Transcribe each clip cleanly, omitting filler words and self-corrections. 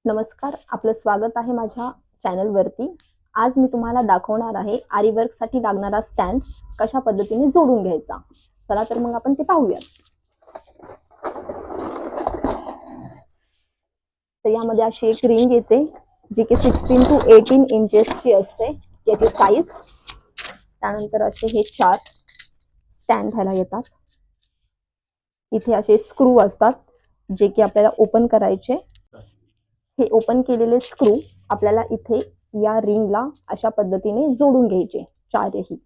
नमस्कार, आपलं स्वागत आहे माझ्या चॅनलवरती। आज मी तुम्हाला दाखवणार आहे आरी वर्कसाठी लागणारा स्टँड कशा पद्धतीने जोडून घ्यायचा। चला तर मग आपण ते पाहूयात। तर यामध्ये अशी एक रिंग येते जी की 16 to 18 इंचेसची असते, याची साईज। त्यानंतर असे हे 4 स्टँड ह्याला येतात। इथे असे स्क्रू असतात जे की आपल्याला ओपन करायचे। हे ओपन केलेले स्क्रू आपल्याला इथे या रिंगला अशा पद्धतीने जोडून घ्यायचे चारही।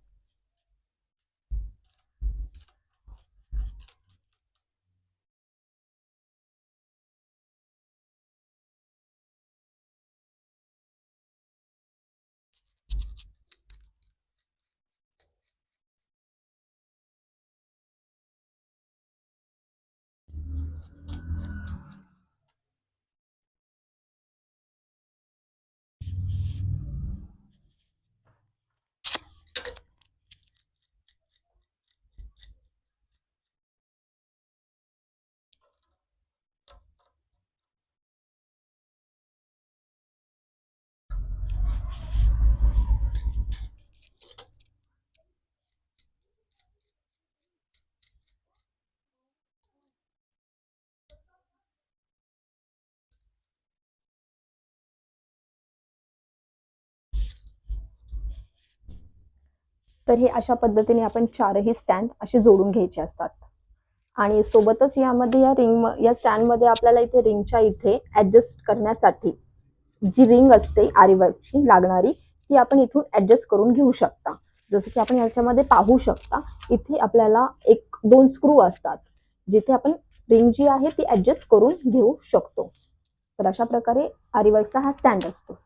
तर हे अशा पद्धतीने आपण चारही स्टँड असे जोडून घ्यायचे असतात। आणि सोबतच यामध्ये या स्टँड मध्ये आपल्याला इथे रिंगच्या इथे ऍडजस्ट करण्यासाठी जी रिंग असते आरी वर्कची लागणारी ती आपण इथून ऍडजस्ट करून घेऊ शकता। जसं की आपण याच्यामध्ये पाहू शकता, इथे आपल्याला एक दोन स्क्रू असतात जिथे आपण रिंग जी आहे ती ऍडजस्ट करून घेऊ शकतो। तर अशा प्रकारे आरी वर्कचा हा स्टँड असतो।